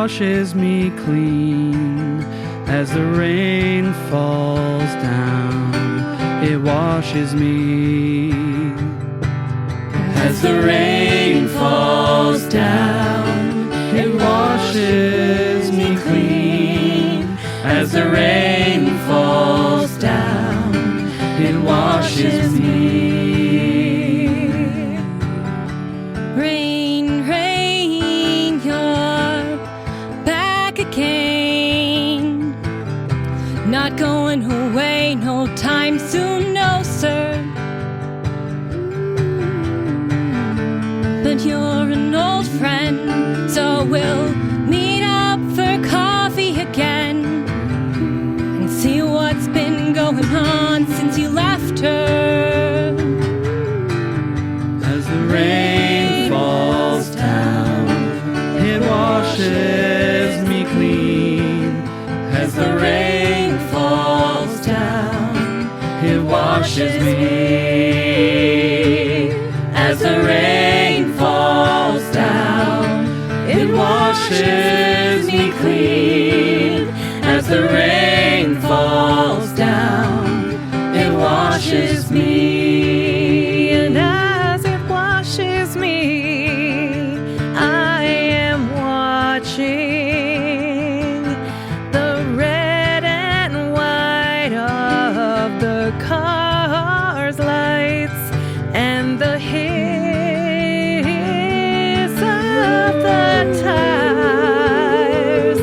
washes me clean. As the rain falls down, it washes me. As the rain falls down, it washes me clean. As the rain falls down, it washes me. Rain, rain, you're back again. Not going away no time soon, no sir. But you're an old friend, so we'll meet up for coffee again and see what's been going on since you left her. As the rain falls down, it washes me clean. As the rain falls down, it washes me. As the rain falls down, it washes me clean. As the rain falls down, it washes me. And as it washes me, I am watching the red and white of the car's lights and the hiss of the tires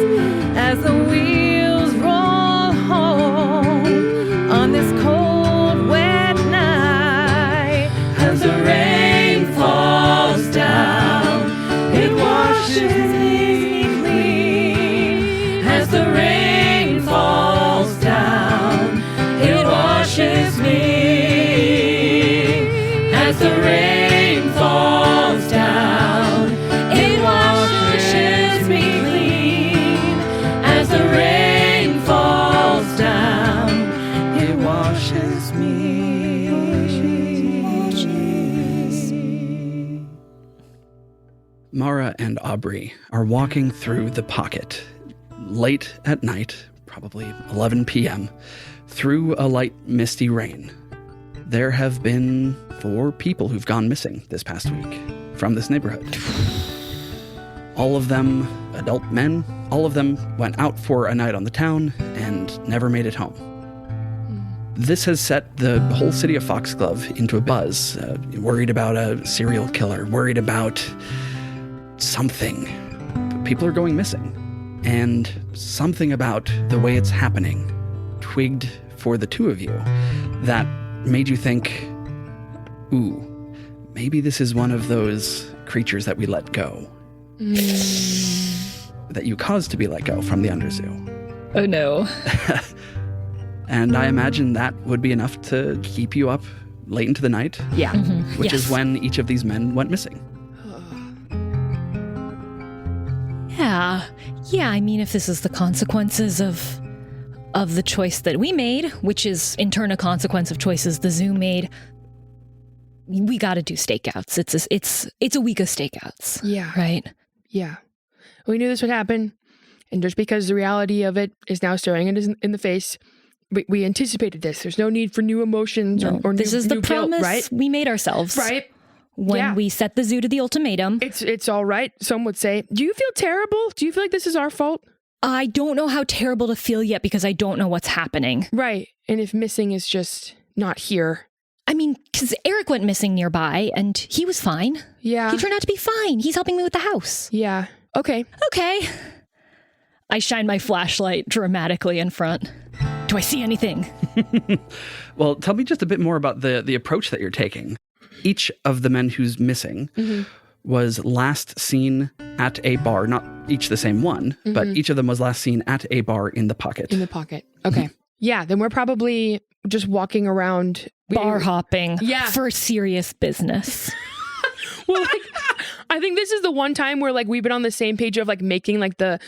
as the wheels roll home on this cold, wet night. As the rain falls down, it washes me clean. As the rain falls down, it washes me. As the rain falls down, it washes me clean. As the rain falls down, it washes me. Mara and Aubrey are walking through the pocket, late at night, probably 11 p.m., through a light, misty rain. There have been 4 people who've gone missing this past week from this neighborhood. All of them adult men. All of them went out for a night on the town and never made it home. This has set the whole city of Foxglove into a buzz, worried about a serial killer, worried about something. People are going missing. And something about the way it's happening twigged for the 2 of you that made you think, ooh, maybe this is one of those creatures that we let go. That you caused to be let go from the Underzoo. Oh no. And I imagine that would be enough to keep you up late into the night. Yeah. Which is when each of these men went missing. Yeah, I mean, if this is the consequences of the choice that we made, which is in turn a consequence of choices the zoo made, we got to do stakeouts. It's a week of stakeouts. Yeah. Right? Yeah. We knew this would happen, and just because the reality of it is now staring us in the face, we anticipated this. There's no need for new emotions or new this is the new promise guilt, right? we made ourselves. Right. When we set the zoo to the ultimatum. It's all right, some would say. Do you feel terrible? Do you feel like this is our fault? I don't know how terrible to feel yet because I don't know what's happening. Right. And if missing is just not here. I mean, because Eric went missing nearby and he was fine. Yeah. He turned out to be fine. He's helping me with the house. Yeah. Okay. I shine my flashlight dramatically in front. Do I see anything? Well, tell me just a bit more about the approach that you're taking. Each of the men who's missing was last seen at a bar, not each the same one, but each of them was last seen at a bar in the pocket. In the pocket. Okay. Yeah, then we're probably just walking around. Bar hopping for serious business. Well, like, I think this is the one time where like we've been on the same page of like making like the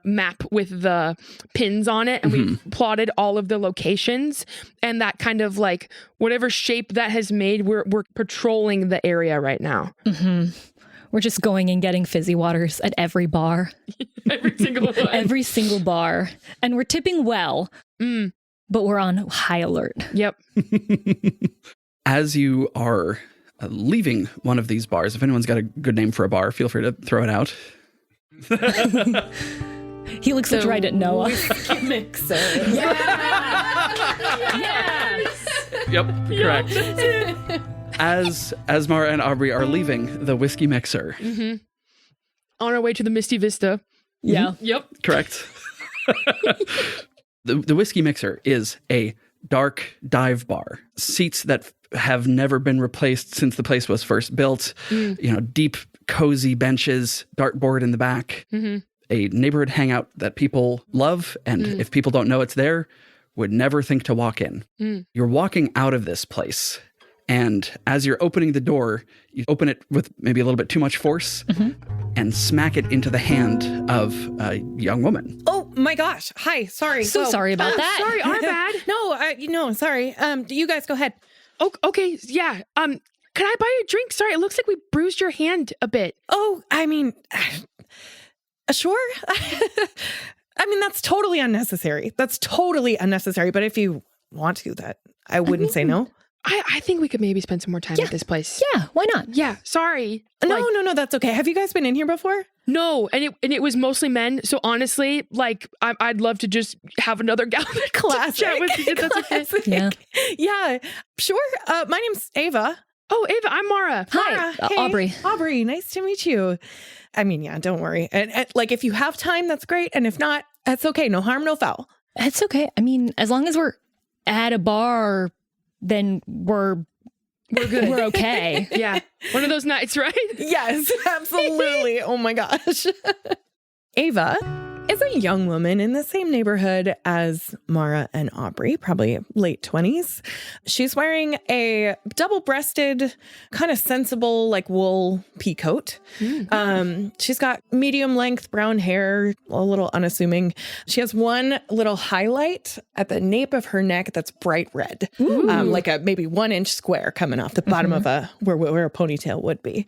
map with the pins on it, and we've plotted all of the locations, and that kind of like whatever shape that has made, we're patrolling the area right now. We're just going and getting fizzy waters at every bar. Every single one. Every single bar. And we're tipping well, but we're on high alert. Yep. As you are leaving one of these bars, if anyone's got a good name for a bar, feel free to throw it out. Helix looks right at Noah. Whiskey mixer. Yes. Yep, correct. As Mara and Aubrey are leaving the whiskey mixer. Mm-hmm. On our way to the Misty Vista. Yeah. Yep. Correct. The whiskey mixer is a dark dive bar. Seats that have never been replaced since the place was first built. Deep, cozy benches, dartboard in the back. Mm-hmm. A neighborhood hangout that people love, and if people don't know it's there, would never think to walk in. You're walking out of this place, and as you're opening the door, you open it with maybe a little bit too much force and smack it into the hand of a young woman. Oh my gosh. Hi. Sorry. So sorry about that. Sorry, our bad. No, sorry. You guys go ahead. Oh, okay. Yeah. Can I buy you a drink? Sorry, it looks like we bruised your hand a bit. Oh, I mean, sure. I mean, that's totally unnecessary. But if you want to, I wouldn't say no. I think we could maybe spend some more time at this place. Yeah, why not? Yeah, sorry. No, that's okay. Have you guys been in here before? No, and it was mostly men. So honestly, I'd love to just have another gal Classic. to chat with you. That's okay. Classic. Yeah, sure. My name's Ava. Oh, Ava, I'm Mara. Hi, Mara, hey. Aubrey. Aubrey, nice to meet you. I mean, yeah, don't worry. And if you have time, that's great. And if not, that's okay. No harm, no foul. It's okay. I mean, as long as we're at a bar, then we're good. We're okay. Yeah. One of those nights, right? Yes, absolutely. Oh my gosh. Ava is a young woman in the same neighborhood as Mara and Aubrey, probably late 20s. She's wearing a double-breasted, kind of sensible, wool peacoat. She's got medium-length brown hair, a little unassuming. She has one little highlight at the nape of her neck that's bright red, like a maybe 1-inch square coming off the bottom of where a ponytail would be.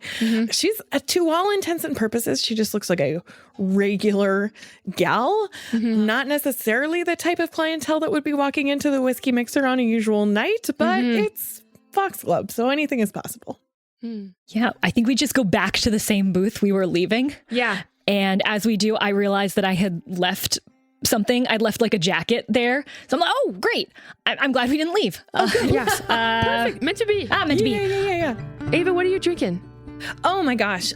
She's, to all intents and purposes, she just looks like a regular gal, not necessarily the type of clientele that would be walking into the whiskey mixer on a usual night, but it's Foxglove, so anything is possible. Yeah, I think we just go back to the same booth we were leaving. Yeah. And as we do, I realized that I had left something. I'd left a jacket there. So I'm like, oh, great. I'm glad we didn't leave. Oh, good. Yes. Perfect. Meant to be. Meant to be. Yeah. Ava, what are you drinking? Oh my gosh.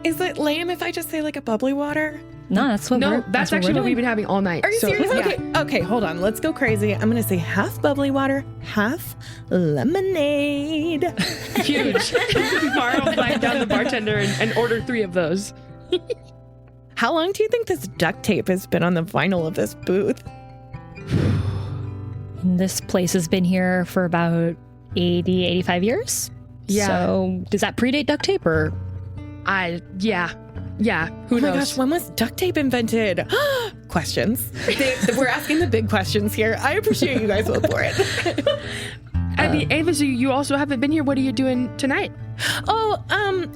Is it lame if I just say a bubbly water? No, that's what that's actually what we've been having all night. Are you serious? Yeah. Okay, hold on. Let's go crazy. I'm going to say half bubbly water, half lemonade. Huge. Mara will flag down the bartender and order 3 of those. How long do you think this duct tape has been on the vinyl of this booth? This place has been here for about 80, 85 years. Yeah. So does that predate duct tape or? Yeah. Who knows? Oh my gosh, when was duct tape invented? Questions. We're asking the big questions here. I appreciate you guys both for it. I mean, Ava, so you also haven't been here. What are you doing tonight? Oh, I'm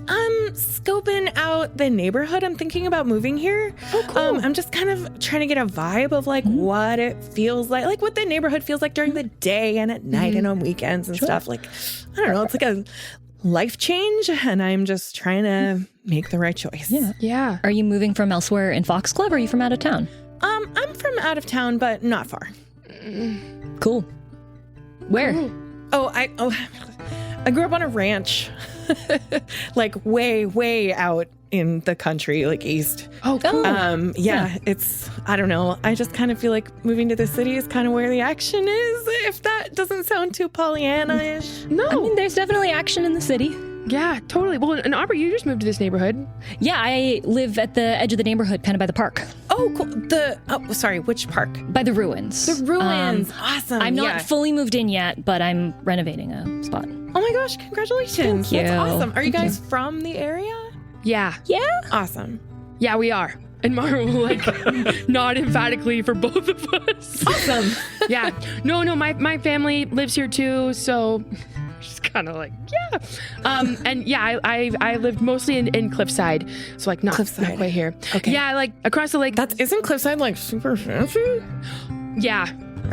scoping out the neighborhood. I'm thinking about moving here. Oh, cool. I'm just kind of trying to get a vibe of what it feels like what the neighborhood feels like during the day and at night and on weekends and stuff. I don't know. It's like a life change, and I'm just trying to make the right choice. Yeah. Are you moving from elsewhere in Foxglove, or are you from out of town? I'm from out of town, but not far. Cool. Where? Cool. I grew up on a ranch, way out in the country, east. Oh, cool. It's, I don't know. I just kind of feel like moving to the city is kind of where the action is, if that doesn't sound too Pollyanna-ish. No. I mean, there's definitely action in the city. Yeah, totally. Well, and Aubrey, you just moved to this neighborhood. Yeah, I live at the edge of the neighborhood, kind of by the park. Oh, cool. Sorry, which park? By the ruins. The ruins. Awesome. I'm not fully moved in yet, but I'm renovating a spot. Oh my gosh, congratulations. Thank you. That's awesome. Are you guys from the area? Yeah. Yeah? Awesome. Yeah, we are. And Mara will nod emphatically for both of us. Awesome. Yeah. No, my family lives here too, so just kind of like, yeah. And yeah, I lived mostly in Cliffside, so like not quite here. Okay. Yeah, like across the lake. Isn't Cliffside like super fancy? Yeah.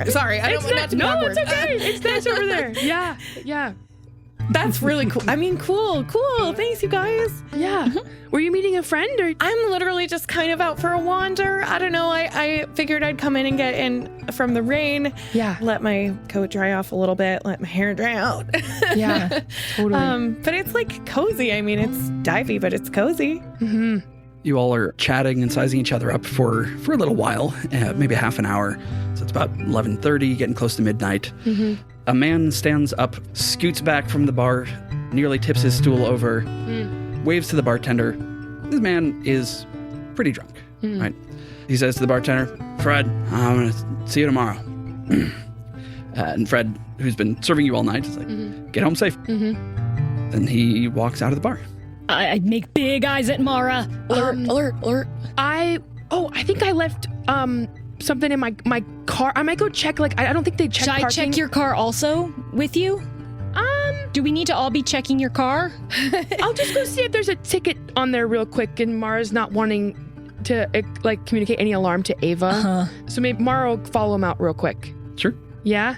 Sorry, I don't want that to be awkward. It's okay. It's nice over there. Yeah, yeah. That's really cool. I mean, cool. Thanks, you guys. Yeah. Were you meeting a friend or? I'm literally just kind of out for a wander. I don't know. I figured I'd come in and get in from the rain. Yeah. Let my coat dry off a little bit. Let my hair dry out. Yeah. Totally. But it's like cozy. I mean, it's divey, but it's cozy. Mm-hmm. You all are chatting and sizing each other up for a little while, maybe half an hour. So it's about 11:30, getting close to midnight. Mm-hmm. A man stands up, scoots back from the bar, nearly tips his stool over, waves to the bartender. This man is pretty drunk, right? He says to the bartender, "Fred, I'm going to see you tomorrow." And Fred, who's been serving you all night, is like, "Get home safe." Then he walks out of the bar. I make big eyes at Mara. Alert. I think I left something in my car. I might go check. Like I don't think they check. Should I parking. check your car also with you? Do we need to all be checking your car? I'll just go see if there's a ticket on there real quick. And Mara's not wanting to like communicate any alarm to Ava, so maybe Mara will follow him out real quick. Sure. Yeah.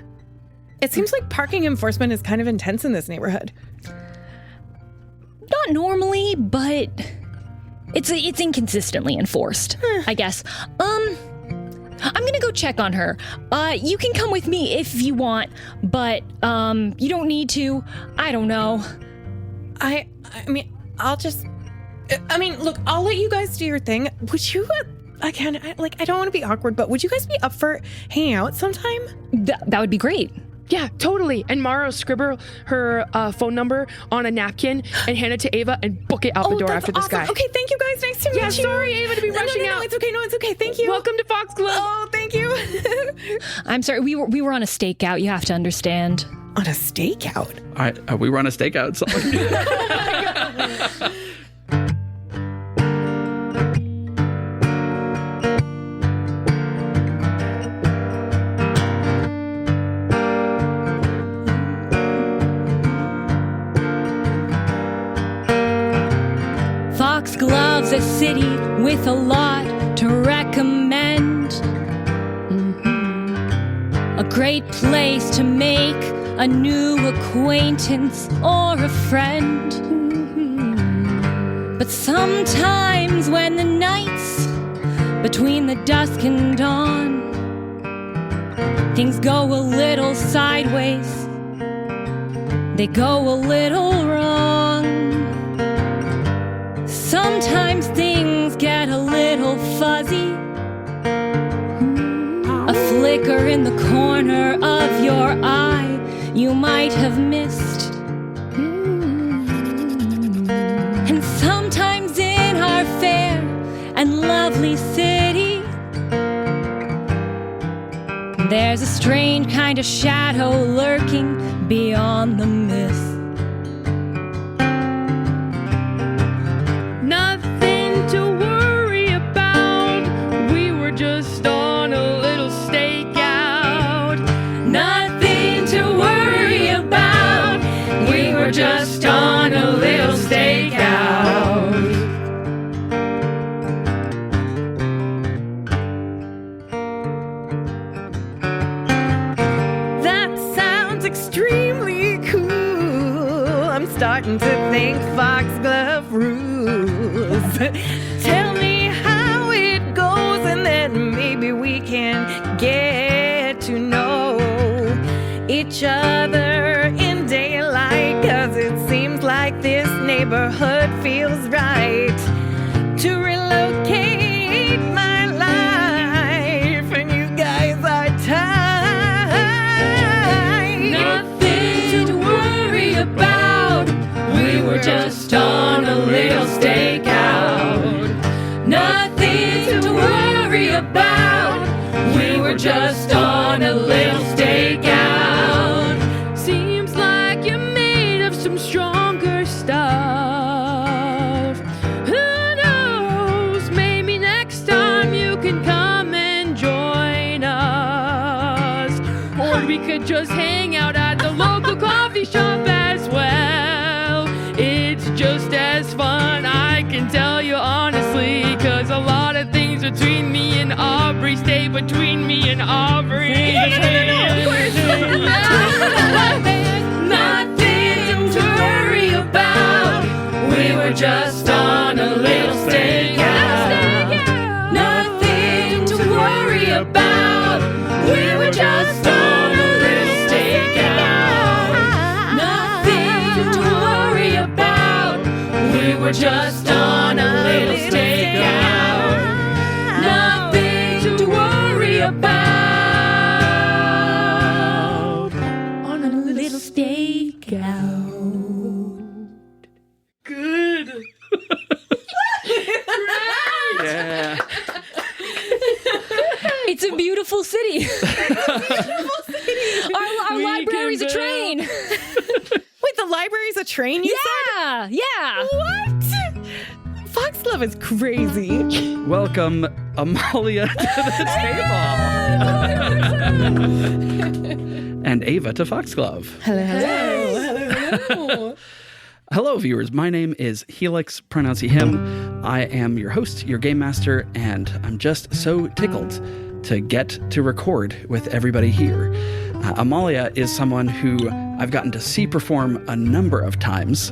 It seems like parking enforcement is kind of intense in this neighborhood. Not normally, but it's inconsistently enforced, I guess. I'm gonna go check on her. You can come with me if you want, but you don't need to. I don't know. I mean, look, I'll let you guys do your thing. Would you? I don't want to be awkward, but would you guys be up for hanging out sometime? That would be great. Yeah, totally. And Mara will scribble her phone number on a napkin and hand it to Ava and book it out the door that's after this awesome. guy. Okay, thank you guys. Nice to meet you. Yeah, sorry, Ava, to be rushing out. No, it's okay. No, it's okay. Thank you. Welcome to Foxglove. Oh, thank you. I'm sorry. We were on a stakeout. You have to understand. On a stakeout? All right, we run a stakeout. So. Foxglove's a city with a lot to recommend. A great place to make a new acquaintance or a friend. But sometimes when the nights between the dusk and dawn, things go a little sideways, they go a little wrong. Sometimes things get a little fuzzy. A flicker in the corner of your eye you might have missed. And sometimes in our fair and lovely city, there's a strange kind of shadow lurking beyond the mist. Nothing to worry about. We were just on a little stakeout. Nothing to worry about. We were just on a little stakeout. That sounds extremely cool. I'm starting to think Foxglove rules. Tell me how it goes, and then maybe we can get to know each other in daylight. 'Cause it seems like this neighborhood feels right to relocate my life, and you guys are tight. Nothing to worry about. We were just on a little stakeout. Nothing to worry about. We were just on a little stakeout. Seems like you're made of some stronger stuff. Who knows? Maybe next time you can come and join us. Or we could just hang out at the local coffee shop as well. can tell you honestly, 'cause a lot of things between me and Aubrey stay between me and Aubrey. Nothing to worry about. We were just on a little stakeout. Nothing to worry about. We were just on a little stakeout. Nothing to worry about. We were just on a little stakeout. Nothing to worry about. On a little stakeout. Good. Yeah. It's a beautiful city. Our library's a train. Wait, the library's a train, you said? Yeah. What? Foxglove is crazy. Welcome, Amalia, to the table. And Ava to Foxglove. Hello. Hello, viewers. My name is Helix, pronounce him. I am your host, your game master, and I'm just so tickled to get to record with everybody here. Amalia is someone who I've gotten to see perform a number of times.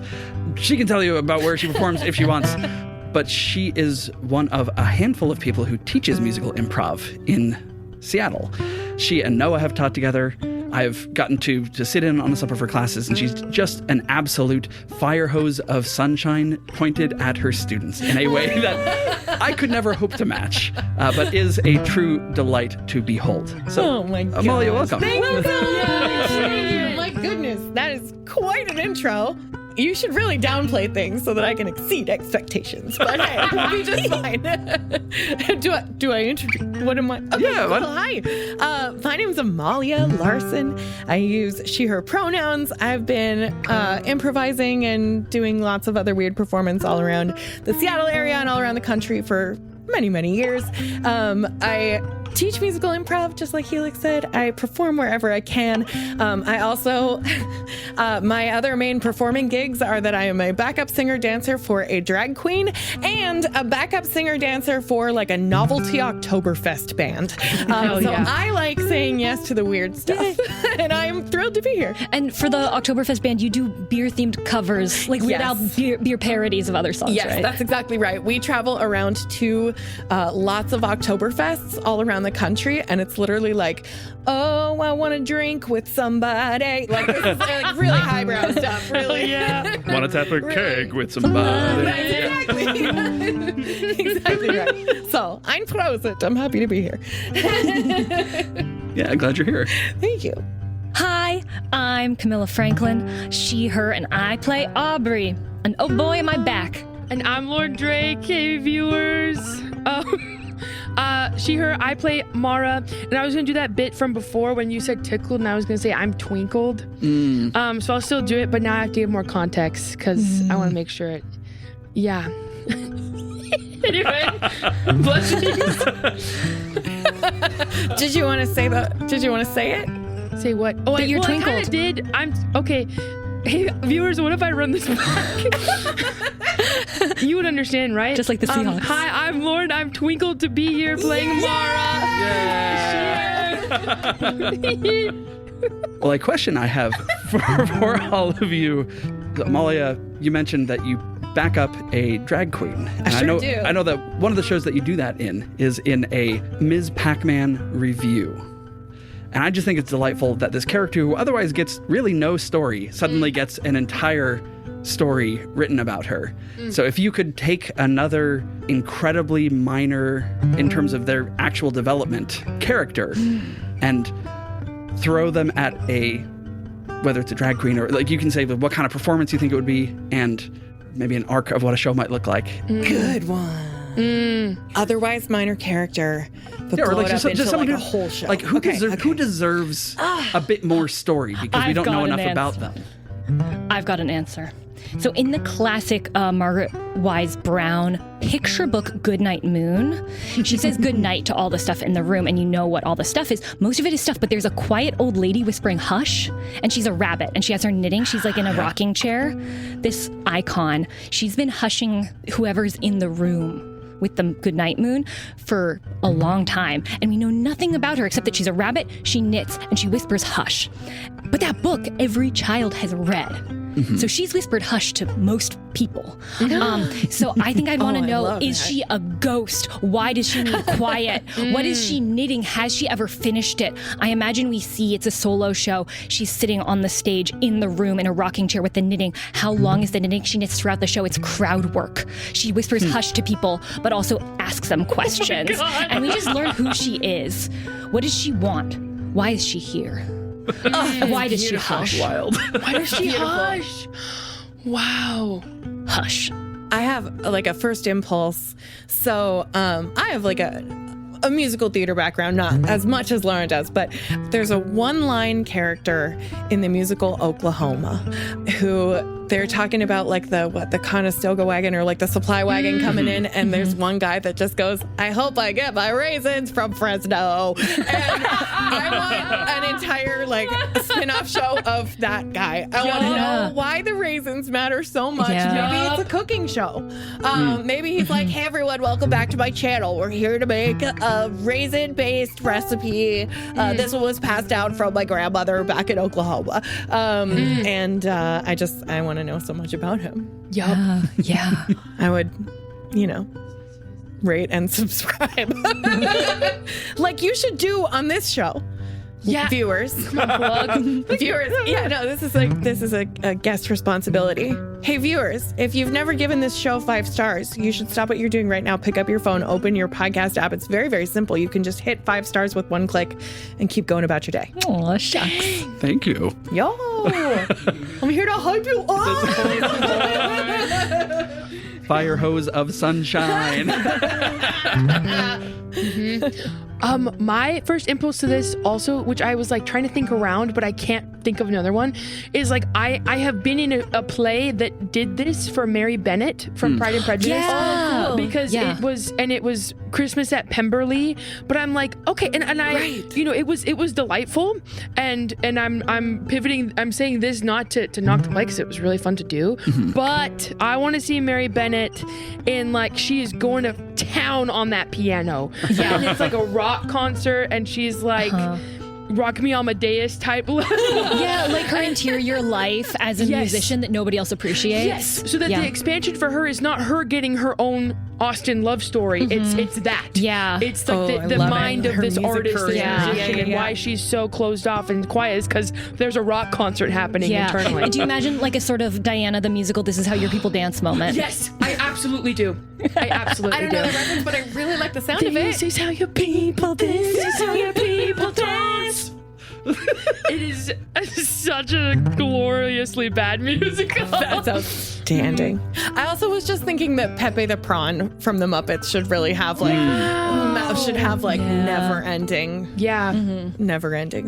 She can tell you about where she performs if she wants, but she is one of a handful of people who teaches musical improv in Seattle. She and Noah have taught together. I've gotten to sit in on some of her classes, and she's just an absolute fire hose of sunshine pointed at her students in a way that I could never hope to match, but is a true delight to behold. So, Oh my god. Amalia, welcome. Thank you so much. My goodness, that is quite an intro. You should really downplay things so that I can exceed expectations. But hey, we'll be just fine. do I introduce? What am I? Okay, Yeah, cool. what? Hi. My name is Amalia Larson. I use she/her pronouns. I've been improvising and doing lots of other weird performance all around the Seattle area and all around the country for many, many years. I teach musical improv, just like Helix said. I perform wherever I can. I also, my other main performing gigs are that I am a backup singer dancer for a drag queen and a backup singer dancer for like a novelty Oktoberfest band. So I like saying yes to the weird stuff, and I'm thrilled to be here. And for the Oktoberfest band, you do beer-themed covers, like Weird Al beer parodies of other songs, Yes, right? that's exactly right. We travel around to lots of Oktoberfests all around the country, and it's literally like, oh, I want to drink with somebody. Like, this is like really highbrow stuff, really. Want to tap a keg with somebody? Exactly. Exactly right. So, I'm Prosit. I'm happy to be here. Yeah, glad you're here. Thank you. Hi, I'm Camilla Franklin. She, her, and I play Aubrey. And oh boy, am I back. And I'm Lord Drake. Hey, viewers. She, her, I play Mara, and I was gonna do that bit from before when you said tickled, and I was gonna say I'm twinkled. So I'll still do it, but now I have to give more context because I want to make sure it. Yeah. Anyway, blessings. Did you want to say it? Say what? Oh, That you're I twinkled. kinda did. I'm okay. Hey, viewers, what if I run this back? You would understand, right? Just like the Seahawks. Hi, I'm Lord. I'm twinkled to be here playing Mara. Well, a question I have for all of you, Amalia, you mentioned that you back up a drag queen. And I sure know, do. I know that one of the shows that you do that in is in a Ms. Pac-Man review. And I just think it's delightful that this character who otherwise gets really no story suddenly gets an entire story written about her. So if you could take another incredibly minor, in terms of their actual development, character and throw them at whether it's a drag queen or like you can say what kind of performance you think it would be and maybe an arc of what a show might look like. Good one. Otherwise minor character, but Or blow like it up into someone like a who, whole show. like who deserves a bit more story because we I've don't know got enough an about answer. them. I've got an answer. So in the classic Margaret Wise Brown picture book Goodnight Moon, she says goodnight to all the stuff in the room, and you know what all the stuff is. Most of it is stuff, but there's a quiet old lady whispering hush, and she's a rabbit, and she has her knitting. She's like in a rocking chair. This icon. She's been hushing whoever's in the room with the Goodnight Moon for a long time, and we know nothing about her except that she's a rabbit, she knits, and she whispers hush. But that book every child has read. So she's whispered hush to most people. So I think I'd want to know, is she a ghost? Why does she need quiet? What is she knitting? Has she ever finished it? I imagine we see it's a solo show. She's sitting on the stage in the room in a rocking chair with the knitting. How long is the knitting she knits throughout the show? It's crowd work. She whispers hush to people, but also asks them questions. And we just learn who she is. What does she want? Why is she here? Why does she hush? Wild. Why does she hush? Wow. Hush. I have like a first impulse. So I have like a musical theater background, not as much as Lauren does, but there's a one-line character in the musical Oklahoma who they're talking about like the Conestoga wagon or like the supply wagon coming in, and there's one guy that just goes, I hope I get my raisins from Fresno. And I want an entire like spin-off show of that guy. I want to know why the raisins matter so much. Yeah. Maybe it's a cooking show. Maybe he's like, hey everyone, welcome back to my channel. We're here to make a raisin-based recipe. This one was passed down from my grandmother back in Oklahoma. And I want to know so much about him. Yeah. I would, rate and subscribe. Like you should do on this show. Yeah. Viewers. Viewers. Yeah, no, this is a guest responsibility. Hey, viewers, if you've never given this show 5 stars, you should stop what you're doing right now. Pick up your phone, open your podcast app. It's very, very simple. You can just hit 5 stars with one click and keep going about your day. Aw, shucks. Thank you. Yo, I'm here to hype you up. Fire hose of sunshine. My first impulse to this also, which I was like trying to think around, but I can't think of another one, is like I have been in a play that did this for Mary Bennett from Pride and Prejudice. Yeah. Oh, cool. Because Yeah. it was Christmas at Pemberley, but I'm like, okay, and I it was delightful, and I'm pivoting, I'm saying this not to knock the play because it was really fun to do, but I want to see Mary Bennett in like she is going to town on that piano. Yeah. And it's like a rock concert, and she's like Rock Me Amadeus type level. Yeah, like her interior life as a musician that nobody else appreciates. Yes, so that the expansion for her is not her getting her own Austen love story. It's that. Yeah. It's like the mind of Her this music artist, career. this musician, and why she's so closed off and quiet is because there's a rock concert happening internally. And do you imagine like a sort of Diana the musical, This Is How Your People Dance moment? Yes, I absolutely do. I absolutely I don't know the reference, but I really like the sound of it. This is how your people dance. This is how your people dance. It is such a gloriously bad musical. That's outstanding. I also was just thinking that Pepe the Prawn from the Muppets should really have like never-ending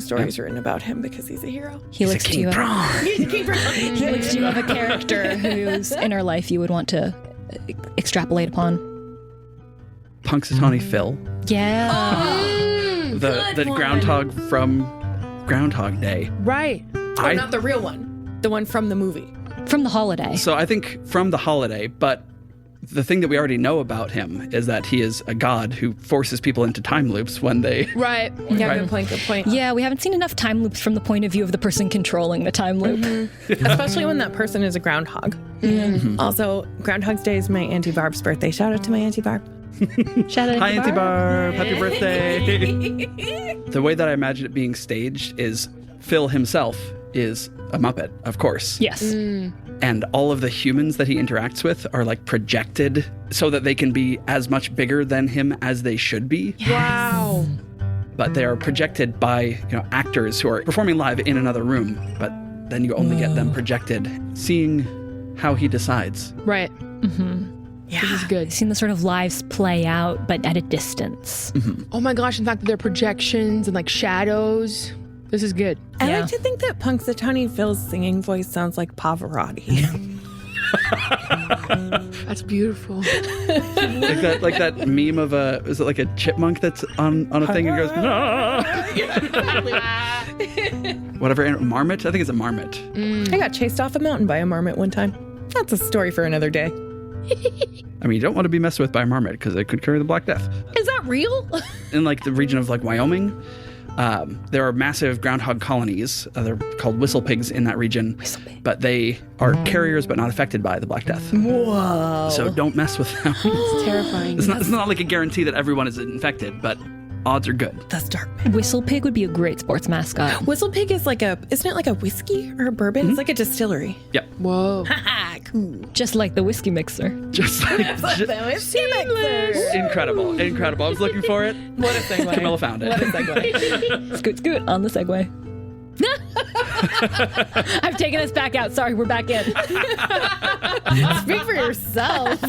stories written about him because he's a hero. Helix, do you have Helix, do you have a character whose inner life you would want to extrapolate upon? Punxsutawney Phil. Yeah. The groundhog from Groundhog Day. Right. Oh, not the real one. The one from the movie. From The Holiday. So I think from The Holiday, but the thing that we already know about him is that he is a god who forces people into time loops when they... Right. Yeah, good point. Yeah, we haven't seen enough time loops from the point of view of the person controlling the time loop. Especially when that person is a groundhog. Also, Groundhog's Day is my Auntie Barb's birthday. Shout out to my Auntie Barb. Shout out Hi, to Auntie Barb. Barb. Happy birthday. The way that I imagine it being staged is Phil himself is a Muppet, of course. Yes. And all of the humans that he interacts with are like projected so that they can be as much bigger than him as they should be. Yes. Wow. But they are projected by, actors who are performing live in another room. But then you only get them projected, seeing how he decides. Right. Yeah. This is good. I've seen the sort of lives play out, but at a distance. Oh my gosh, in fact, their projections and like shadows. This is good. I Yeah. like to think that Punxsutawney Phil's singing voice sounds like Pavarotti. That's beautiful. like that meme of is it like a chipmunk that's on a thing and goes, "Ah!" Whatever, marmot? I think it's a marmot. I got chased off a mountain by a marmot one time. That's a story for another day. I mean, you don't want to be messed with by a marmot because it could carry the Black Death. Is that real? In like the region of like Wyoming, there are massive groundhog colonies. They're called whistle pigs in that region. But they are carriers but not affected by the Black Death. Whoa. So don't mess with them. It's terrifying. It's not like a guarantee that everyone is infected, but odds are good. That's dark. Whistle Pig would be a great sports mascot. Whistle Pig is isn't it like a whiskey or a bourbon? It's like a distillery. Yep. Whoa. Cool. Just like the whiskey mixer. Just like incredible. I was looking for it. What a segue. Camilla found it. What a segue. Scoot on the Segway. I've taken us back out. Sorry, we're back in. Speak for yourself.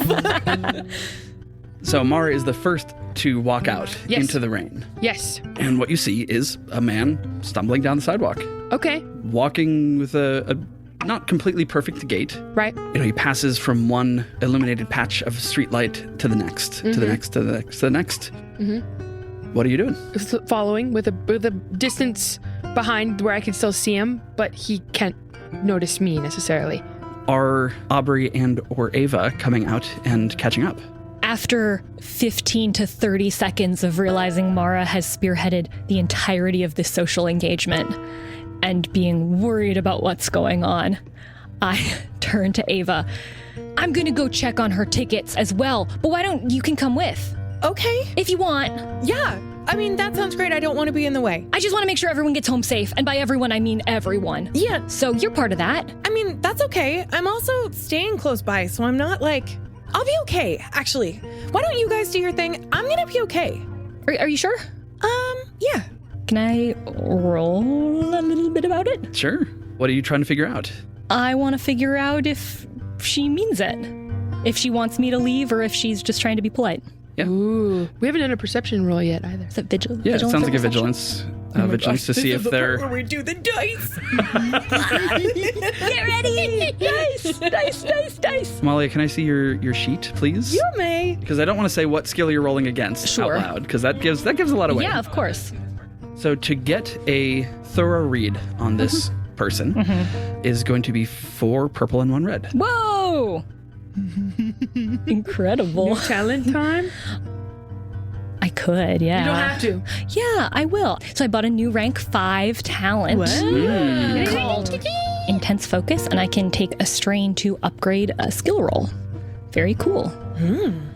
So Mara is the first to walk out Yes. into the rain. Yes. And what you see is a man stumbling down the sidewalk, Okay. walking with a not completely perfect gait. Right. You know, he passes from one illuminated patch of streetlight to the next, to the next, to the next, to the next. What are you doing? Following with a distance behind where I can still see him, but he can't notice me necessarily. Are Aubrey and or Ava coming out and catching up? After 15 to 30 seconds of realizing Mara has spearheaded the entirety of this social engagement and being worried about what's going on, I turn to Ava. I'm going to go check on her tickets as well, but why don't you can come with? Okay. If you want. Yeah. I mean, that sounds great. I don't want to be in the way. I just want to make sure everyone gets home safe. And by everyone, I mean everyone. Yeah. So you're part of that. I mean, that's okay. I'm also staying close by, so I'm not I'll be okay, actually. Why don't you guys do your thing? I'm gonna be okay. Are you sure? Yeah. Can I roll a little bit about it? Sure. What are you trying to figure out? I want to figure out if she means it. If she wants me to leave or if she's just trying to be polite. Yeah. Ooh. We haven't done a perception roll yet either. Is that vigilance? Yeah, it sounds like a or perception? vigilance. Vigilance to see if they're... Where we do the dice. Get ready! Dice! Amalia, can I see your sheet, please? You may. Because I don't want to say what skill you're rolling against Sure. out loud, because that gives a lot away. Yeah, of course. So to get a thorough read on this person is going to be 4 purple and 1 red. Whoa! Incredible. Talent time? I could, yeah. You don't have to. Yeah, I will. So I bought a new rank 5 talent called Intense Focus, and I can take a strain to upgrade a skill roll. Very cool.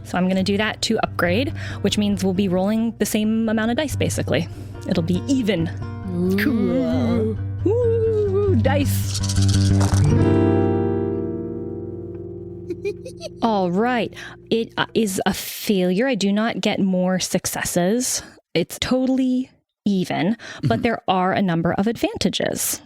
So I'm going to do that to upgrade, which means we'll be rolling the same amount of dice, basically. It'll be even. Cool. Ooh, dice. All right. It is a failure. I do not get more successes. It's totally even, but there are a number of advantages.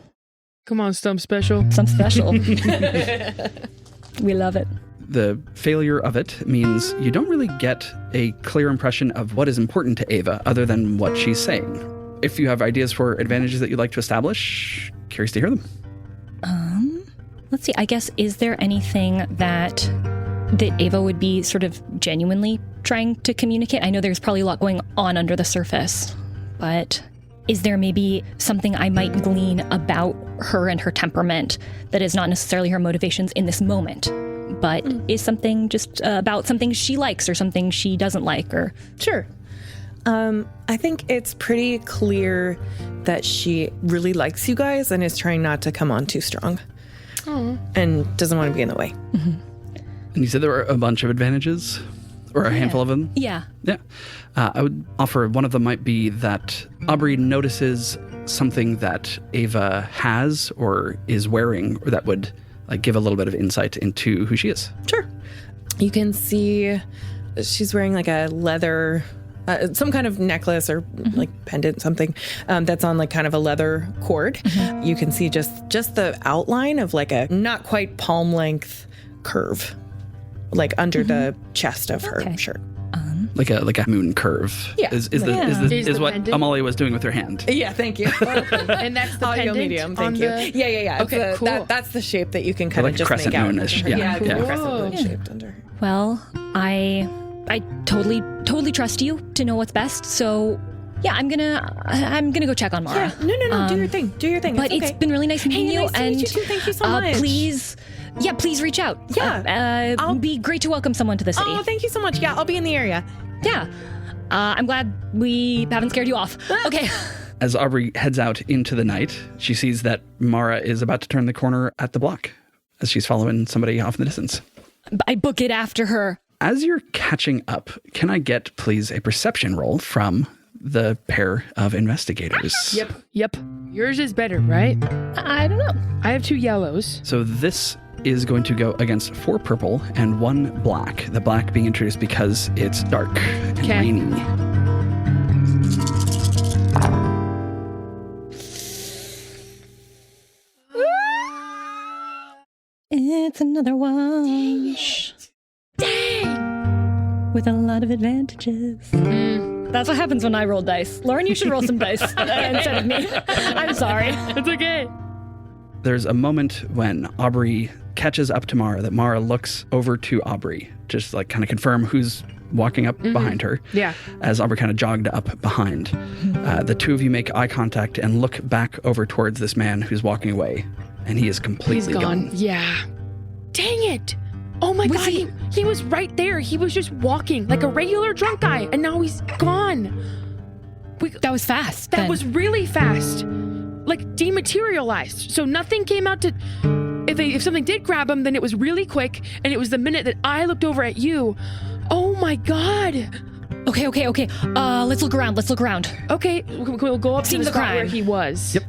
Come on, Stump Special. Some special. We love it. The failure of it means you don't really get a clear impression of what is important to Ava other than what she's saying. If you have ideas for advantages that you'd like to establish, curious to hear them. Let's see. I guess, is there anything that Ava would be sort of genuinely trying to communicate? I know there's probably a lot going on under the surface, but is there maybe something I might glean about her and her temperament that is not necessarily her motivations in this moment, but is something just about something she likes or something she doesn't like? Or Sure. I think it's pretty clear that she really likes you guys and is trying not to come on too strong. And doesn't want to be in the way. And you said there were a bunch of advantages, or a handful of them? Yeah. Yeah. I would offer one of them might be that Aubrey notices something that Ava has or is wearing, or that would give a little bit of insight into who she is. Sure. You can see she's wearing a leather, some kind of necklace or pendant, something that's on kind of a leather cord. You can see just the outline of a not quite palm length curve, under the chest of her shirt. like a moon curve. Yeah. Is the what pendant? Amalia was doing with her hand. Yeah, thank you. And that's the Audio pendant medium, thank on you. the- Yeah. Okay, cool. That's the shape that you can kind Like of a just crescent make out. moonish, under her. yeah. Yeah, Yeah. crescent moon Whoa. shaped under her. Well, I totally trust you to know what's best. So, yeah, I'm gonna go check on Mara. Yeah, no. Do your thing. Do your thing. But it's it's okay. been really nice meeting Hey, you. nice to and meet you too. Thank you so much. please reach out. Yeah. I'll- be great to welcome someone to the city. Oh, thank you so much. Yeah, I'll be in the area. Yeah. I'm glad we haven't scared you off. Okay. As Aubrey heads out into the night, she sees that Mara is about to turn the corner at the block as she's following somebody off in the distance. I book it after her. As you're catching up, can I get, please, a perception roll from the pair of investigators? Yep. Yours is better, right? I don't know. I have 2 yellows. So this is going to go against 4 purple and 1 black. The black being introduced because it's dark and Okay. rainy. It's another wash. Dang! With a lot of advantages. That's what happens when I roll dice. Lauren, you should roll some dice instead of me. I'm sorry. It's okay. There's a moment when Aubrey catches up to Mara that Mara looks over to Aubrey, just like kind of confirm who's walking up behind her. Yeah. As Aubrey kind of jogged up behind. The two of you make eye contact and look back over towards this man who's walking away, and he is completely He's gone. Yeah. Dang it. Oh my God. He was right there. He was just walking like a regular drunk guy, and now he's gone. That was fast. That then. was really fast. Like dematerialized. So nothing came out to. If something did grab him, then it was really quick, and it was the minute that I looked over at you. Oh my God. Okay. Let's look around. Okay, we'll go up to Seems the a spot crime. where he was. Yep.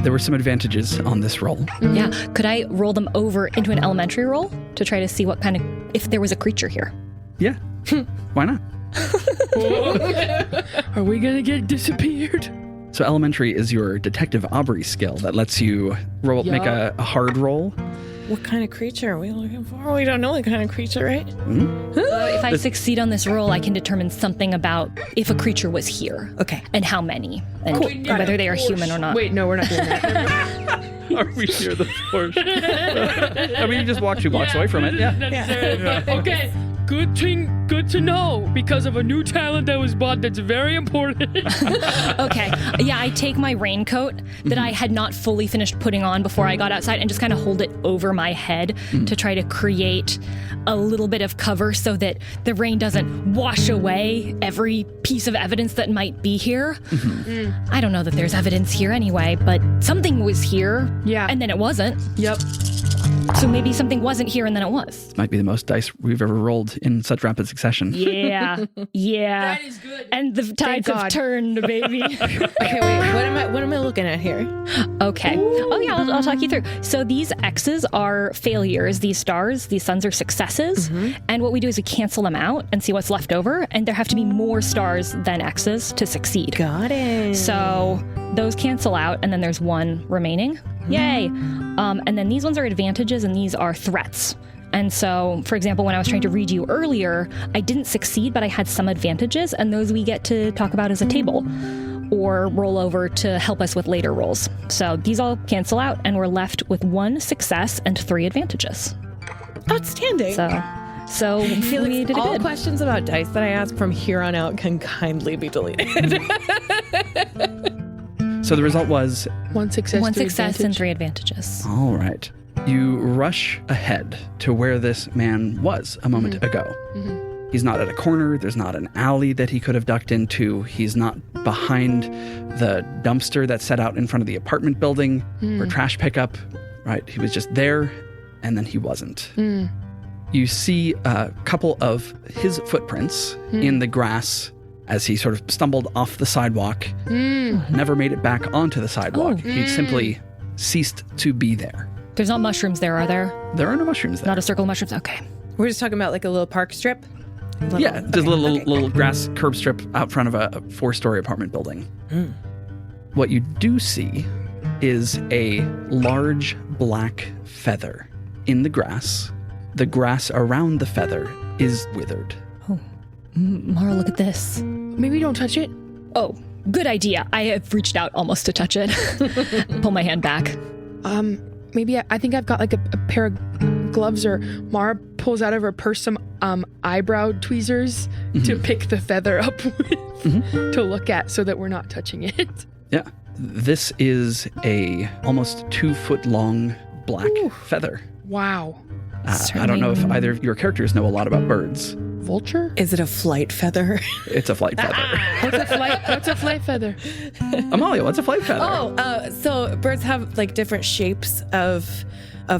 There were some advantages on this roll. Yeah. Could I roll them over into an elementary roll to try to see what kind of, if there was a creature here? Yeah. Why not? Are we gonna get disappeared? So elementary is your detective Aubrey skill that lets you make a hard roll. What kind of creature are we looking for? We don't know what kind of creature, right? If I succeed on this roll, I can determine something about if a creature was here. Okay. And how many. And whether they are human or not. Wait, no, we're not doing that. Are we near the force? I mean, you just walk 2 blocks away from it. Yeah. Okay. Good to know, because of a new talent that was bought that's very important. Okay. Yeah, I take my raincoat that I had not fully finished putting on before I got outside and just kind of hold it over my head to try to create a little bit of cover so that the rain doesn't wash away every piece of evidence that might be here. I don't know that there's evidence here anyway, but something was here. Yeah. And then it wasn't. Yep. So maybe something wasn't here and then it was. Might be the most dice we've ever rolled in such rapid succession. Yeah. Yeah. That is good. And the tides have God. turned, baby. Okay, wait. What am I looking at here? Okay. Oh, yeah, I'll talk you through. So these X's are failures. These stars, these suns are successes. And what we do is we cancel them out and see what's left over. And there have to be more stars than X's to succeed. Got it. So those cancel out, and then there's 1 remaining. Yay. And then these ones are advantages, and these are threats. And so, for example, when I was trying to read you earlier, I didn't succeed, but I had some advantages, and those we get to talk about as a table or roll over to help us with later rolls. So these all cancel out, and we're left with 1 success and 3 advantages. Outstanding. So Felix, we did it all good. questions about dice that I ask from here on out can kindly be deleted. So the result was, 1 success. 1 3 success advantage. and 3 advantages. all right. You rush ahead to where this man was a moment ago. He's not at a corner. There's not an alley that he could have ducked into. He's not behind the dumpster that's set out in front of the apartment building for trash pickup, right? He was just there, and then he wasn't. You see a couple of his footprints in the grass as he sort of stumbled off the sidewalk, never made it back onto the sidewalk. He simply ceased to be there. There's not mushrooms there, are there? There are no mushrooms there. Not a circle of mushrooms? Okay. We're just talking about like a little park strip. Yeah, there's a little grass curb strip out front of a 4-story apartment building. What you do see is a large black feather in the grass. The grass around the feather is withered. Mara, look at this. Maybe don't touch it. Oh, good idea. I have reached out almost to touch it. Pull my hand back. Maybe I think I've got like a pair of gloves, or Mara pulls out of her purse some eyebrow tweezers to pick the feather up with to look at so that we're not touching it. Yeah. This is a almost 2 foot long black feather. Wow. I don't know if either of your characters know a lot about birds. Vulture? Is it a flight feather? It's a flight feather. What's a flight feather? Amalia, what's a flight feather? So birds have like different shapes of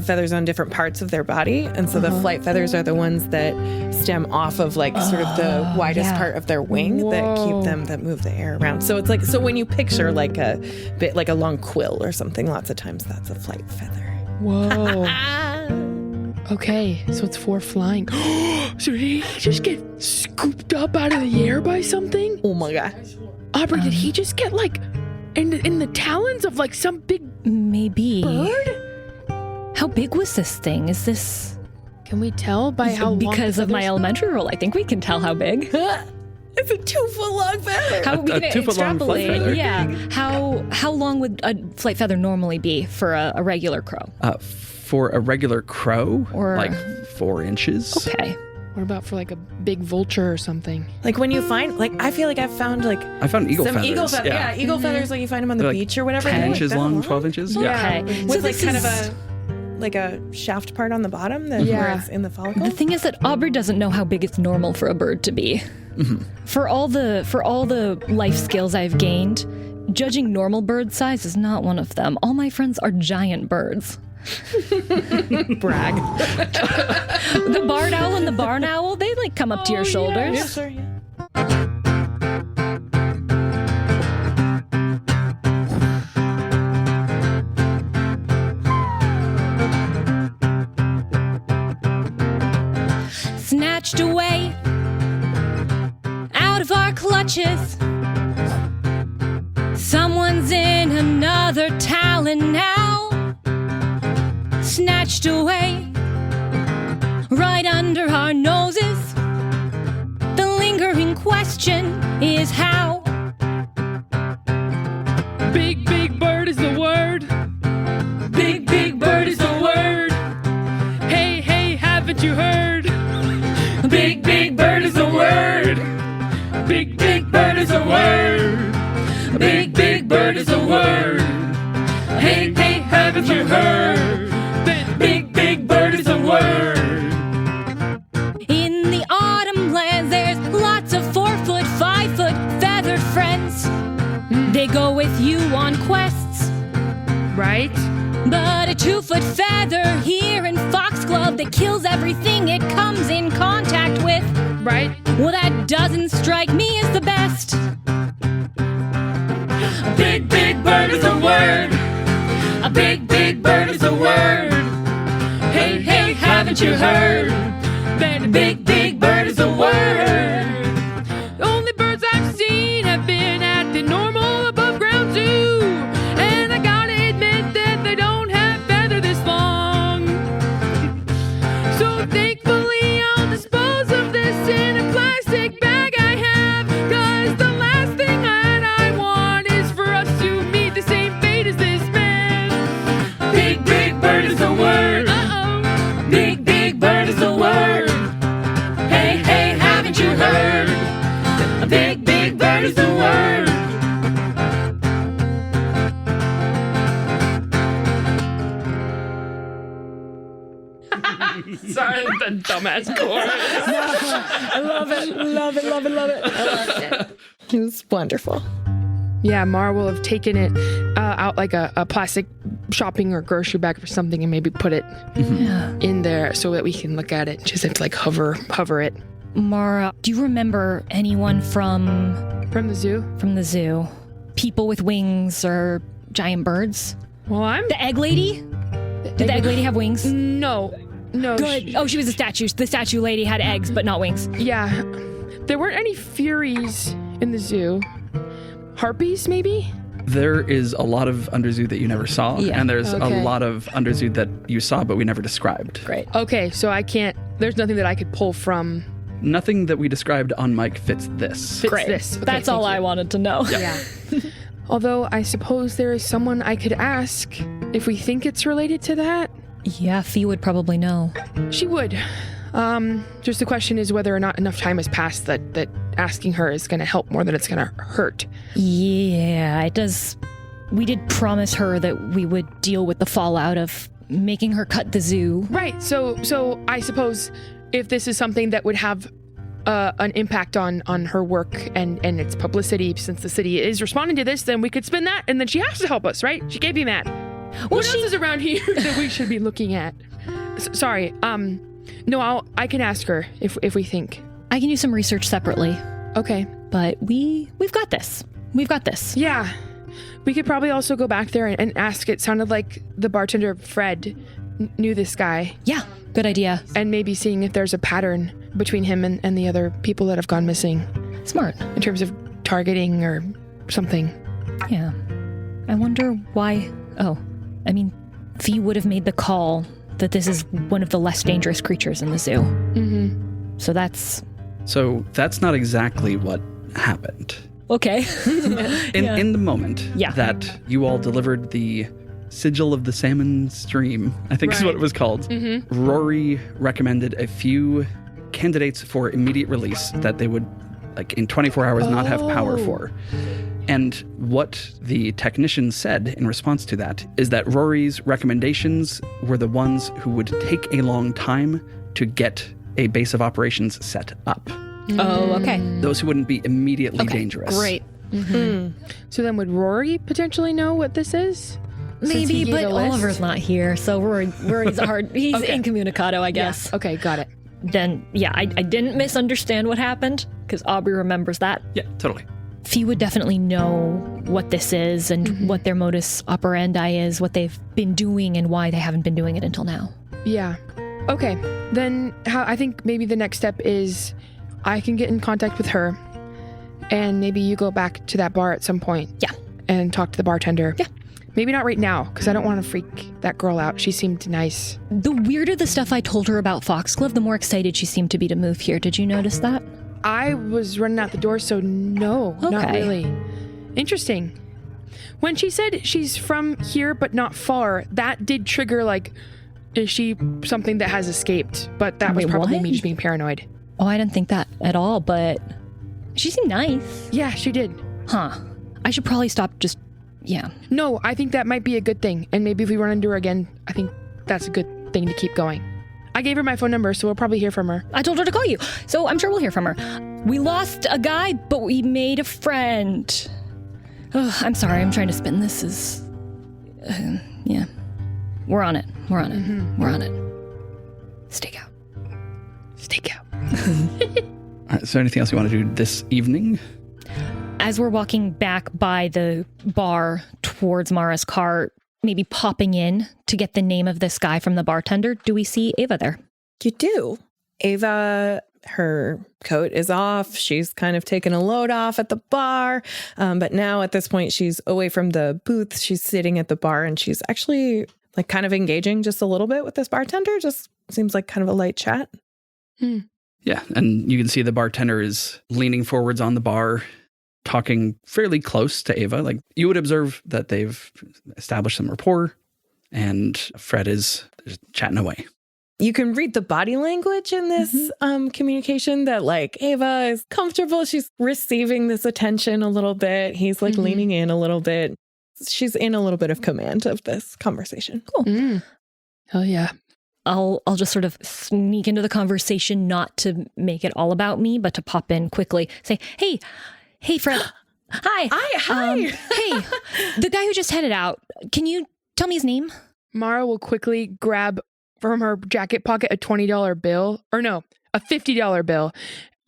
feathers on different parts of their body. And so the flight feathers are the ones that stem off of like sort of the widest part of their wing that move the air around. So it's like, so when you picture like a bit like a long quill or something, lots of times that's a flight feather. Whoa. Okay, so it's 4 flying. So did he just get scooped up out of the air by something? Oh my gosh. Aubrey, did he just get like in the talons of like some big Maybe. bird? How big was this thing? Is this... Can we tell by how long? Because the of my feathers- elementary role, I think we can tell how big. It's a 2 foot long feather. How we A can 2 foot long flight extrapolate. feather. Yeah. How long would a flight feather normally be for a regular crow? For a regular crow, Or- like 4 inches. Okay. What about for like a big vulture or something? Like when you find, like I feel like I've found like I found eagle some feathers. eagle feathers. Yeah, eagle feathers like you find them on the They're, like, beach or whatever. 10 They're, like, inches that long, 12 inches. Yeah. Okay. With So like this kind is- of a shaft part on the bottom that where it's in the follicle. The thing is that Aubrey doesn't know how big it's normal for a bird to be. For all the life skills I've gained, judging normal bird size is not one of them. All my friends are giant birds. Brag. The barn owl and the barn owl, they like come up to your shoulders. Yeah, sure, yeah. Snatched away out of our clutches. Someone's in another talon now. Snatched away right under our noses. The lingering question is how. Big bird is the word. Big bird is the word. Hey, haven't you heard? Big bird is the word. Big bird is the word. Big bird is the word. Hey, haven't you heard? Big bird is the word. In the autumn lands, there's lots of 4 foot, 5 foot feathered friends. They go with you on quests. Right? But a 2 foot feather here in Foxglove that kills everything it comes in contact with. Right? Well, that doesn't strike me as the best. Big bird is the word. A big bird is the word. Hey, haven't you heard? That big bird is the word. The only birds I've seen have been at the normal above ground zoo. And I gotta admit that they don't have feather this long. So thankfully I'll dispose of this in a plastic bag I have. 'Cause the last thing that I want is for us to meet the same fate as this man. Big bird is the word. Big bird is the word. Hey, haven't you heard? A big bird is the word. Sorry, the dumbass chorus. I love it. Love it. I loved it. It was wonderful. Yeah, Mara will have taken it out like a plastic shopping or grocery bag or something and maybe put it in there so that we can look at it. Just have to like hover it. Mara, do you remember anyone from From the zoo? the zoo? People with wings or giant birds? Well, I'm... The egg lady? Did the egg lady have wings? No. Good. Oh, she was a statue. The statue lady had eggs, but not wings. Yeah. There weren't any furies in the zoo. Harpies, maybe? There is a lot of underzoo that you never saw, Yeah. and there's Okay. a lot of underzoo that you saw but we never described. Great. Okay, so I can't... There's nothing that I could pull from Nothing that we described on mic fits this. Fits Great. this. Okay, That's all thank I you. wanted to know. Yeah. Although I suppose there is someone I could ask if we think it's related to that. Yeah, Fee would probably know. She would. Just the question is whether or not enough time has passed that asking her is going to help more than it's going to hurt. Yeah, it does. We did promise her that we would deal with the fallout of making her cut the zoo. Right. So I suppose if this is something that would have an impact on her work and its publicity, since the city is responding to this, then we could spin that, and then she has to help us, right? She can't be mad. What else is around here that we should be looking at? Sorry. No, I can ask her if we think. I can do some research separately, Okay. but we've got this. We've got this. Yeah. We could probably also go back there and ask. It sounded like the bartender, Fred, knew this guy. Yeah, good idea. And maybe seeing if there's a pattern between him and the other people that have gone missing Smart. in terms of targeting or something. Yeah. I wonder why. Oh, I mean, Fee would have made the call that this is one of the less dangerous creatures in the zoo. Mm-hmm. So that's not exactly what happened. okay. In the moment Yeah. that you all delivered the Sigil of the Salmon Stream, I think is what it was called, Rory recommended a few candidates for immediate release that they would, like in 24 hours, not have power for. And what the technician said in response to that is that Rory's recommendations were the ones who would take a long time to get a base of operations set up. Oh, okay. Those who wouldn't be immediately dangerous. Great. So then would Rory potentially know what this is? Since he Maybe, gave but the list? Oliver's not here, so Rory's hard. He's Okay. incommunicado, I guess. Yeah. Okay, got it. Then, yeah, I didn't misunderstand what happened because Aubrey remembers that. Yeah, totally. Fee would definitely know what this is and what their modus operandi is, what they've been doing and why they haven't been doing it until now. Yeah. Okay. Then I think maybe the next step is I can get in contact with her, and maybe you go back to that bar at some point. Yeah. And talk to the bartender. Yeah. Maybe not right now, because I don't want to freak that girl out. She seemed nice. The weirder the stuff I told her about Foxglove, the more excited she seemed to be to move here. Did you notice that? I was running out the door, so no, not Okay. really. Interesting. When she said she's from here but not far, that did trigger, like, is she something that has escaped? But that was Wait, probably what? me just being paranoid. Oh, I didn't think that at all, but she seemed nice. Yeah, she did. Huh. I should probably stop just, yeah. No, I think that might be a good thing. And maybe if we run into her again, I think that's a good thing to keep going. I gave her my phone number, so we'll probably hear from her. I told her to call you, so I'm sure we'll hear from her. We lost a guy, but we made a friend. Oh, I'm sorry, I'm trying to spin this as... yeah. We're on it. We're on it. We're on it. Stakeout. Stakeout. All right, is there anything else you want to do this evening? As we're walking back by the bar towards Mara's car, maybe popping in to get the name of this guy from the bartender, do we see Ava there? You do. Ava, her coat is off. She's kind of taken a load off at the bar. But now at this point, she's away from the booth. She's sitting at the bar and she's actually like kind of engaging just a little bit with this bartender. Just seems like kind of a light chat. Yeah, and you can see the bartender is leaning forwards on the bar, talking fairly close to Ava. Like, you would observe that they've established some rapport, and Fred is chatting away. You can read the body language in this communication that like Ava is comfortable. She's receiving this attention a little bit. He's like leaning in a little bit. She's in a little bit of command of this conversation. Cool. Hell yeah. I'll just sort of sneak into the conversation, not to make it all about me, but to pop in quickly. Say, hey, Fred. Hi. Hi. Hey, the guy who just headed out. Can you tell me his name? Mara will quickly grab from her jacket pocket a $20 bill, or no, a $50 bill,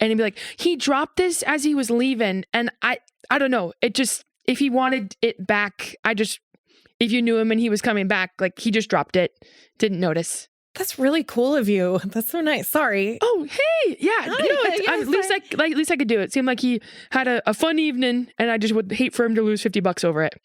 and he'd be like, he dropped this as he was leaving, and I don't know. It just, if he wanted it back, if you knew him and he was coming back, like he just dropped it, didn't notice. That's really cool of you. That's so nice. Sorry. Oh, hey, yeah. Hi, At least I could do it. It seemed like he had a fun evening, and I just would hate for him to lose $50 over it.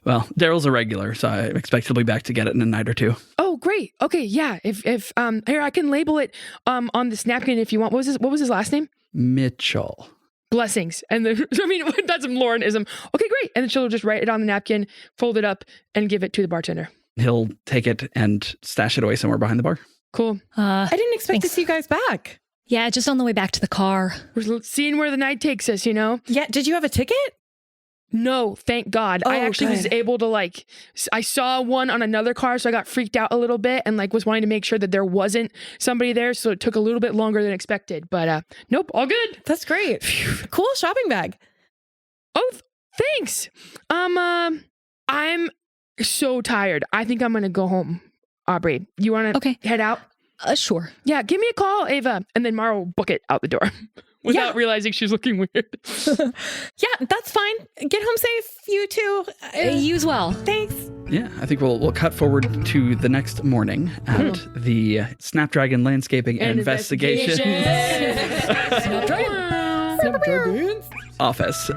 Well, Daryl's a regular, so I expect he'll be back to get it in a night or two. Oh, Oh, great. Okay, yeah. If here I can label it on this napkin if you want. What was his last name? Mitchell. Blessings. And then I mean that's some Laurenism. Okay, great. And then she'll just write it on the napkin, fold it up, and give it to the bartender. He'll take it and stash it away somewhere behind the bar. Cool. I didn't expect to thanks. see you guys back. Yeah, just on the way back to the car. We're seeing where the night takes us, you know? Yeah, did you have a ticket? No, thank God. I Oh, actually was good. able to I saw one on another car, so I got freaked out a little bit and was wanting to make sure that there wasn't somebody there, so it took a little bit longer than expected. But nope, all good. That's great. Cool shopping bag. Oh, thanks. I'm so tired. I think I'm gonna go home. Aubrey, you want to Okay. head out? Sure. Yeah, give me a call, Ava, and then Mara will book it out the door without realizing she's looking weird. Yeah, that's fine. Get home safe, you two. You as well. Thanks. Yeah, I think we'll cut forward to the next morning at the Snapdragon Landscaping and Investigation office,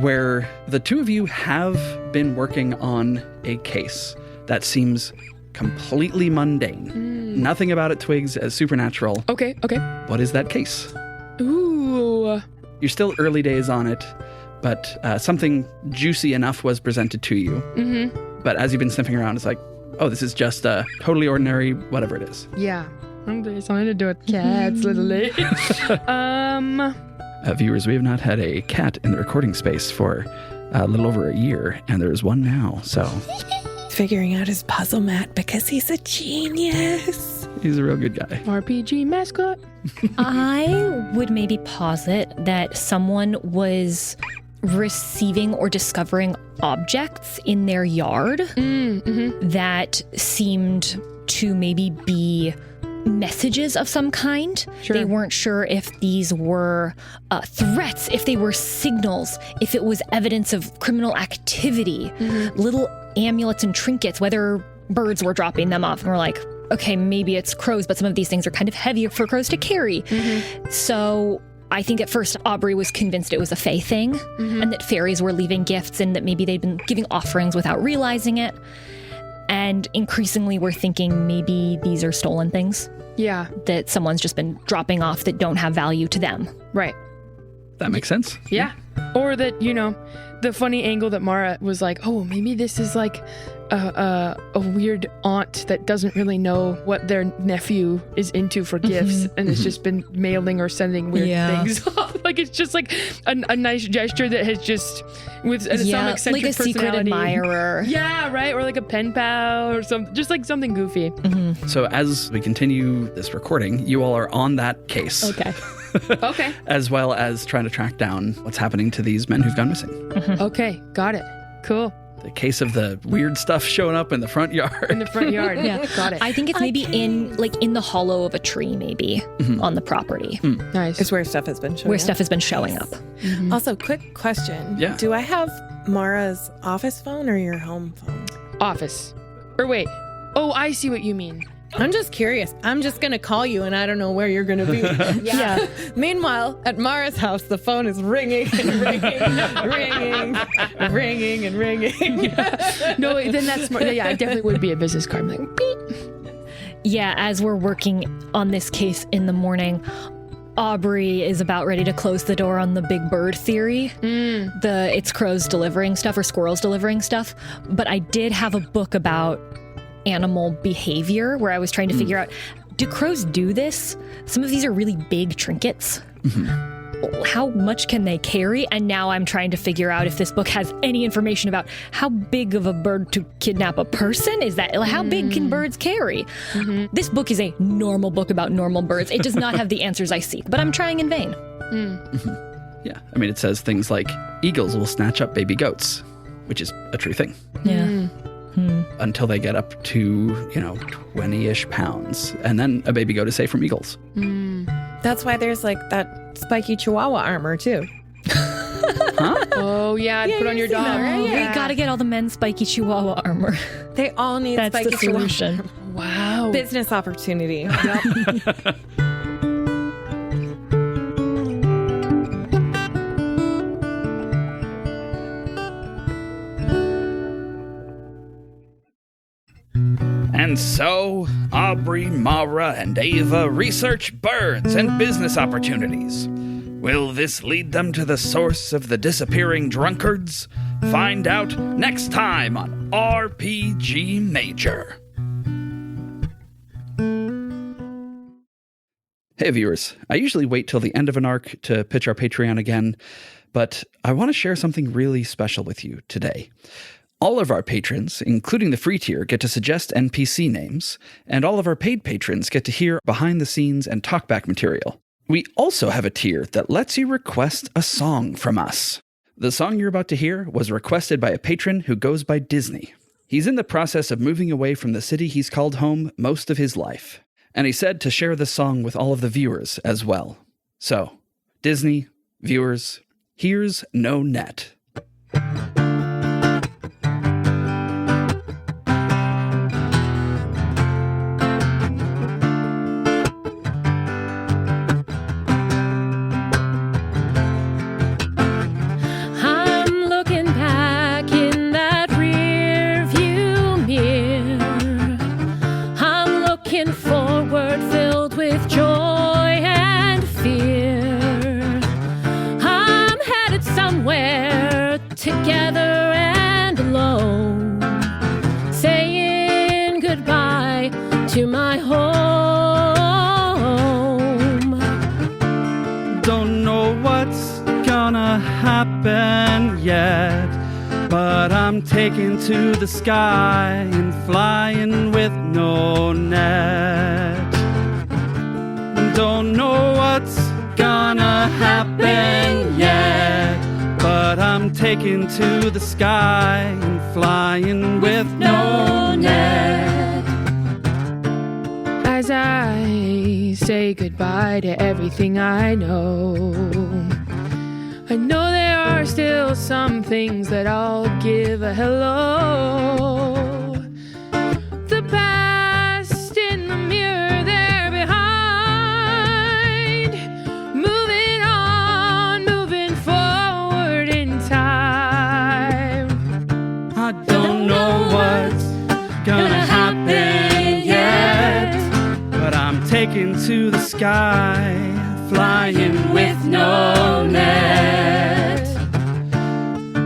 where the two of you have been working on a case that seems completely mundane. Nothing about it twigs as supernatural. Okay. What is that case? Ooh. You're still early days on it, but something juicy enough was presented to you. Mm-hmm. But as you've been sniffing around, it's like, oh, this is just a totally ordinary whatever it is. Yeah. There's something to do with cats, literally. Viewers, we have not had a cat in the recording space for a little over a year, and there's one now, so Figuring out his puzzle mat because he's a genius. he's a real good guy. RPG mascot. I would maybe posit that someone was receiving or discovering objects in their yard that seemed to maybe be messages of some kind. Sure. They weren't sure if these were threats, if they were signals, if it was evidence of criminal activity, little amulets and trinkets, whether birds were dropping them off. And we're like, okay, maybe it's crows, but some of these things are kind of heavy for crows to carry. So I think at first Aubrey was convinced it was a fae thing and that fairies were leaving gifts and that maybe they'd been giving offerings without realizing it. And increasingly we're thinking maybe these are stolen things Yeah. that someone's just been dropping off that don't have value to them. Right. That makes sense. Yeah. Or that, the funny angle that Mara was like, oh, maybe this is like a weird aunt that doesn't really know what their nephew is into for gifts and has just been mailing or sending weird things off. Like it's just like a nice gesture that has just with some eccentric like a secret personality. admirer. Yeah, right. Or like a pen pal or something, just like something goofy. So as we continue this recording, you all are on that case. Okay. Okay. As well as trying to track down what's happening to these men who've gone missing. Okay. Got it. Cool. The case of the weird stuff showing up in the front yard. In the front yard. Yeah. Got it. I think it's maybe in the hollow of a tree, maybe on the property Nice. It's where stuff has been showing where up. stuff has been showing up. Also, quick question. Yeah. Do I have Mara's office phone or your home phone? Office. Or wait. Oh, I see what you mean. I'm just curious. I'm just going to call you and I don't know where you're going to be. Yeah. Meanwhile, at Mara's house, the phone is ringing and ringing, ringing and ringing. No, then that's smart. Yeah, it definitely would be a business card. I'm like, beep. Yeah, as we're working on this case in the morning, Aubrey is about ready to close the door on the big bird theory. It's crows delivering stuff or squirrels delivering stuff. But I did have a book about animal behavior where I was trying to figure out, do crows do this? Some of these are really big trinkets. How much can they carry? And now I'm trying to figure out if this book has any information about how big of a bird to kidnap a person. Is that how big can birds carry? This book is a normal book about normal birds. It does not have the answers I seek, but I'm trying in vain. Yeah. I mean, it says things like eagles will snatch up baby goats, which is a true thing. Yeah. Until they get up to, 20-ish pounds. And then a baby goat is safe from eagles. That's why there's like that spiky chihuahua armor too. Oh, yeah, I'd put on your you've seen dog. that, right? We gotta get all the men's spiky chihuahua armor. They all need That's spiky the chihuahua. solution. Wow. Business opportunity. And so, Aubrey, Mara, and Ava research birds and business opportunities. Will this lead them to the source of the disappearing drunkards? Find out next time on RPG Major. Hey viewers, I usually wait till the end of an arc to pitch our Patreon again, but I want to share something really special with you today. All of our patrons, including the free tier, get to suggest NPC names, and all of our paid patrons get to hear behind the scenes and talkback material. We also have a tier that lets you request a song from us. The song you're about to hear was requested by a patron who goes by Disney. He's in the process of moving away from the city he's called home most of his life, and he said to share the song with all of the viewers as well. So, Disney, viewers, here's No Net. Together and alone, saying goodbye to my home. Don't know what's gonna happen yet, but I'm taking to the sky and flying with no net. Don't know what's gonna happen yet, but I'm taking to the sky and flying with no net. As I say goodbye to everything I know there are still some things that I'll give a hello. The past in the mirror there behind, moving on, moving forward in time. I don't know what's gonna happen yet, but I'm taking to the sky, flying with no net.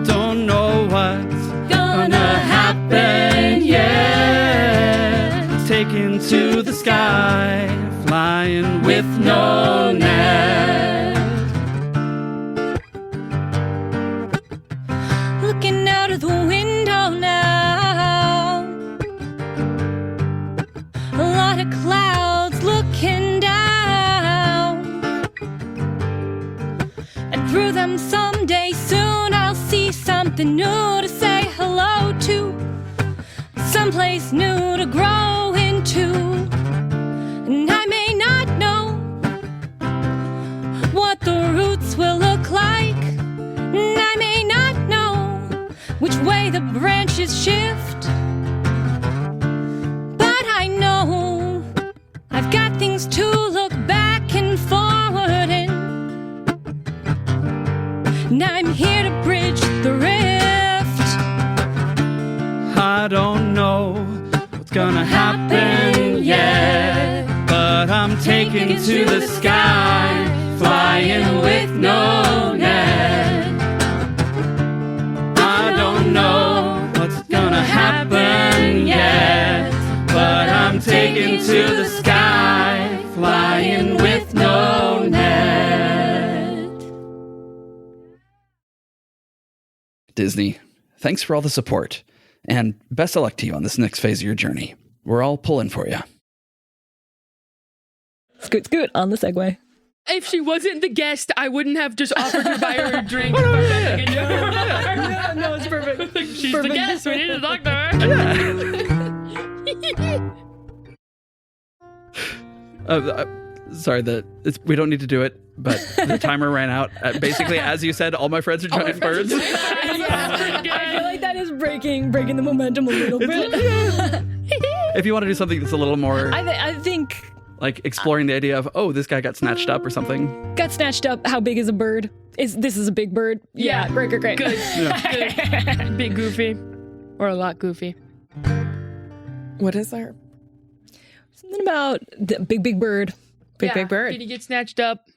Don't know what's gonna happen yet, taking to the sky, flying with no net. Looking out of the window now, a lot of clouds looking down, and through them someday soon I'll see something new to say hello to, someplace new to grow into. And I may not know what the roots will look like, and I may not know which way the branches shift, but I know I've got things to look back and forward in, and I'm here to bridge the rift. I don't know what's gonna happen yet, but I'm taking to the sky, flying with no net. I don't know what's gonna happen yet, but I'm taking to the sky, flying with no net. Disney, thanks for all the support, and best of luck to you on this next phase of your journey. We're all pulling for you. Scoot, scoot on the Segway. If she wasn't the guest, I wouldn't have just offered to buy her a drink. No, it's perfect. She's the guest. We need to talk to her. Sorry, we don't need to do it, but the timer ran out. Basically, as you said, all my friends are giant birds. I feel like that is breaking the momentum a little bit. If you want to do something that's a little more, I think like exploring the idea of, oh, this guy got snatched up or something. Got snatched up. How big is a bird? This is a big bird. Yeah, great. Good. Good. Big goofy. Or a lot goofy. What is our Something about the big bird. Big bird. Did he get snatched up?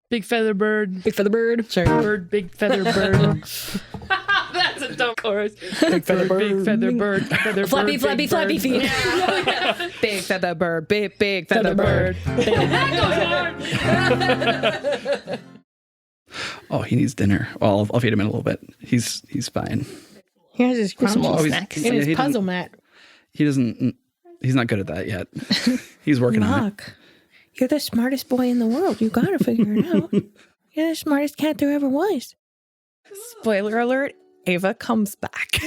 Big feather bird. Big feather bird. Sure. Bird, big feather bird. That's a dumb chorus. Big feather bird. Big feather bird. Feather Flappy, bird, flappy, big flappy bird. feet. Yeah. Big feather bird. Big feather bird. That goes hard. Oh, he needs dinner. Well, I'll feed him in a little bit. He's fine. He has his Some little crunchies snacks. in his puzzle mat. He's not good at that yet. He's working on it. Look, you're the smartest boy in the world. You gotta figure it out. You're the smartest cat there ever was. Spoiler alert, Ava comes back.